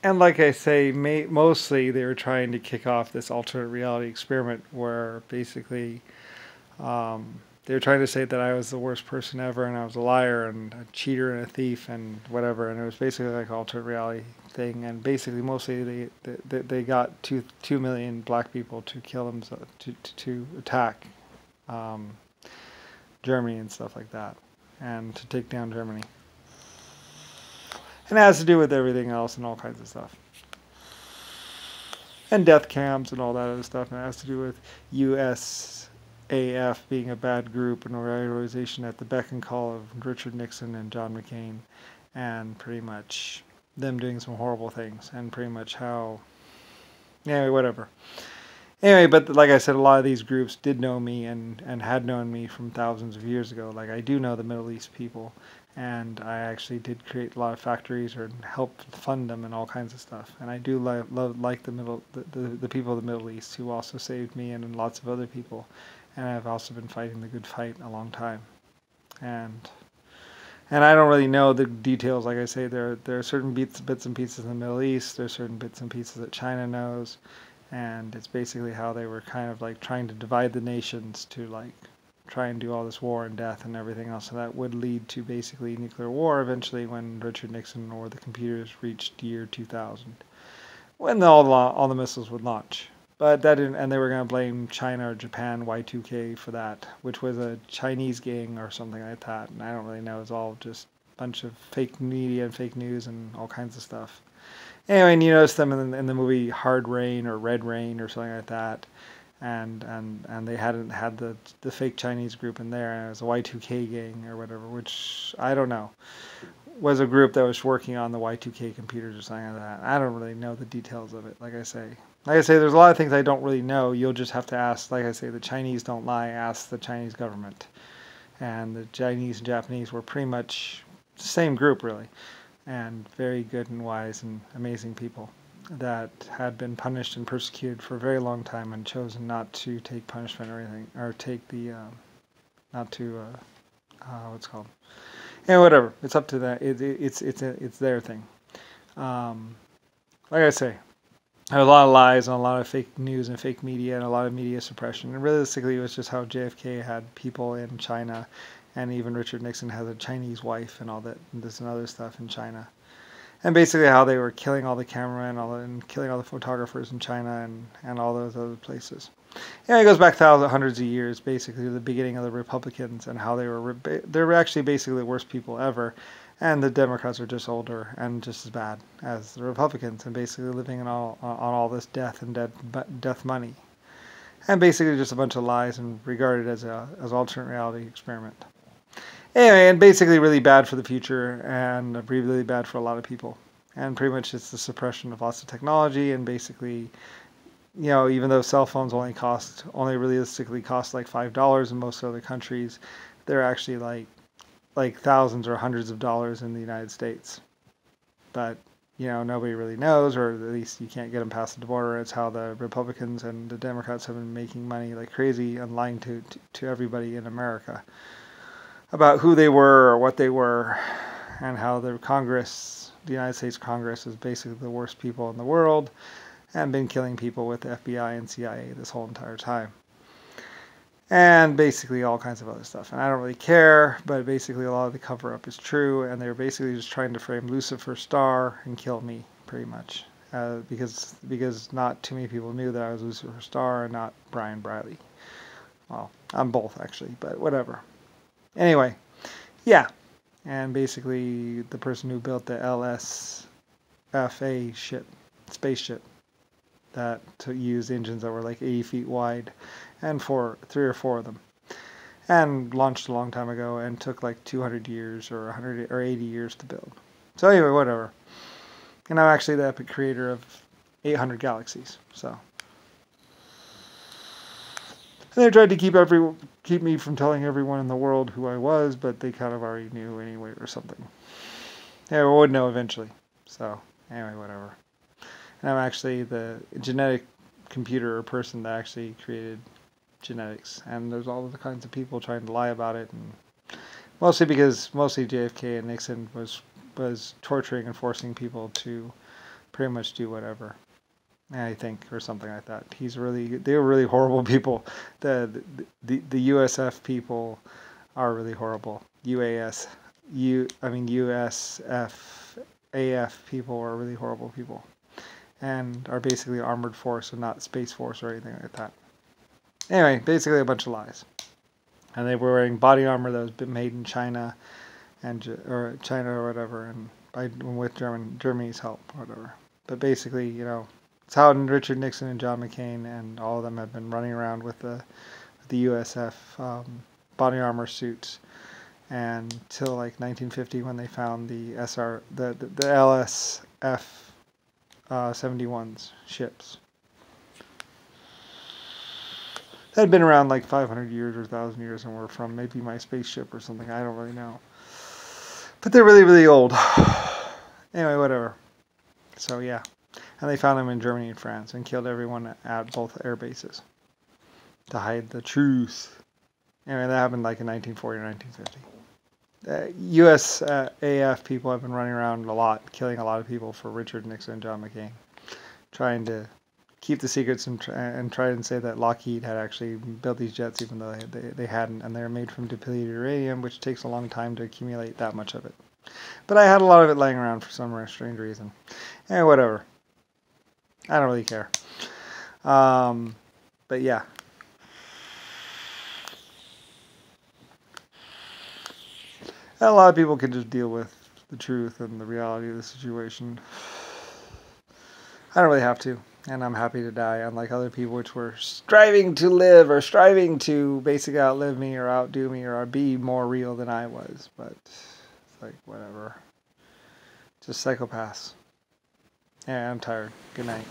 And like I say, mostly they were trying to kick off this alternate reality experiment where basically they were trying to say that I was the worst person ever and I was a liar and a cheater and a thief and whatever. And it was basically like an alternate reality thing. And basically, mostly they got 2 million black people to kill them, to attack um, Germany and stuff like that, and to take down Germany. And it has to do with everything else and all kinds of stuff. And death camps and all that other stuff. And it has to do with USAF being a bad group, an organization at the beck and call of Richard Nixon and John McCain. And pretty much them doing some horrible things. And pretty much how... Anyway, whatever. Anyway, but like I said, a lot of these groups did know me and had known me from thousands of years ago. Like I do know the Middle East people. And I actually did create a lot of factories or help fund them and all kinds of stuff. And I do like the people of the Middle East who also saved me and lots of other people. And I've also been fighting the good fight a long time. And I don't really know the details. Like I say, there are certain bits and pieces in the Middle East. There's certain bits and pieces that China knows. And it's basically how they were kind of like trying to divide the nations to like try and do all this war and death and everything else. And that would lead to basically nuclear war eventually when Richard Nixon or the computers reached year 2000, when all the missiles would launch. But that didn't, and they were going to blame China or Japan Y2K for that, which was a Chinese gang or something like that. And I don't really know. It's all just a bunch of fake media and fake news and all kinds of stuff. Anyway, and you notice them in the movie Hard Rain or Red Rain or something like that. And they hadn't had the fake Chinese group in there, and it was a Y2K gang or whatever, which I don't know, was a group that was working on the Y2K computers or something like that. I don't really know the details of it. Like I say, there's a lot of things I don't really know. You'll just have to ask. Like I say, the Chinese don't lie. Ask the Chinese government, and the Chinese and Japanese were pretty much the same group, really, and very good and wise and amazing people that had been punished and persecuted for a very long time and chosen not to take punishment or anything, or take the, not to, what's it called? Yeah, whatever. It's up to that. It's their thing. Like I say, there are a lot of lies and a lot of fake news and fake media and a lot of media suppression. And realistically, it was just how JFK had people in China, and even Richard Nixon has a Chinese wife and all that, and this and other stuff in China. And basically how they were killing all the cameramen and killing all the photographers in China and all those other places. Yeah, it goes back hundreds of years, basically, to the beginning of the Republicans and how they were actually basically the worst people ever. And the Democrats are just older and just as bad as the Republicans and basically living on all this death and death money. And basically just a bunch of lies and regarded as alternate reality experiment. Anyway, and basically really bad for the future and really bad for a lot of people. And pretty much it's the suppression of lots of technology and basically, even though cell phones only realistically cost like $5 in most other countries, they're actually like thousands or hundreds of dollars in the United States. But, nobody really knows, or at least you can't get them past the border. It's how the Republicans and the Democrats have been making money like crazy and lying to everybody in America about who they were or what they were, and how the United States Congress is basically the worst people in the world and been killing people with the FBI and CIA this whole entire time. And basically all kinds of other stuff. And I don't really care, but basically a lot of the cover-up is true, and they're basically just trying to frame Lucifer Star and kill me, pretty much. Because not too many people knew that I was Lucifer Star and not Brian Briley. Well, I'm both, actually, but whatever. Anyway, yeah, and basically the person who built the LSFA spaceship that used engines that were like 80 feet wide, and 3 or 4 of them, and launched a long time ago and took like 200 years or 100 or 80 years to build. So anyway, whatever. And I'm actually the epic creator of 800 galaxies, so. And they tried to keep me from telling everyone in the world who I was, but they kind of already knew anyway or something. Yeah, we would know eventually. So, anyway, whatever. And I'm actually the genetic computer or person that actually created genetics. And there's all the kinds of people trying to lie about it. And mostly JFK and Nixon was torturing and forcing people to pretty much do whatever, I think, or something like that. They were really horrible people. The USF people are really horrible. USF AF people are really horrible people, and are basically armored force and not space force or anything like that. Anyway, basically a bunch of lies. And they were wearing body armor that was made in China, or whatever, and with Germany's help or whatever. But basically, it's how Richard Nixon and John McCain and all of them have been running around with the USF body armor suits, and till like 1950 when they found the LSF-71 ships. That had been around like 500 years or 1,000 years and were from maybe my spaceship or something. I don't really know. But they're really, really old. Anyway, whatever. So, yeah. And they found them in Germany and France and killed everyone at both air bases to hide the truth. Anyway, that happened like in 1940 or 1950. USAF people have been running around a lot, killing a lot of people for Richard Nixon and John McCain, trying to keep the secrets and try and say that Lockheed had actually built these jets even though they hadn't, and they're made from depleted uranium, which takes a long time to accumulate that much of it. But I had a lot of it laying around for some strange reason. Anyway, whatever. I don't really care. But yeah. And a lot of people can just deal with the truth and the reality of the situation. I don't really have to. And I'm happy to die, unlike other people which were striving to live or striving to basically outlive me or outdo me or be more real than I was. But it's like, whatever. Just psychopaths. Yeah, I'm tired. Good night.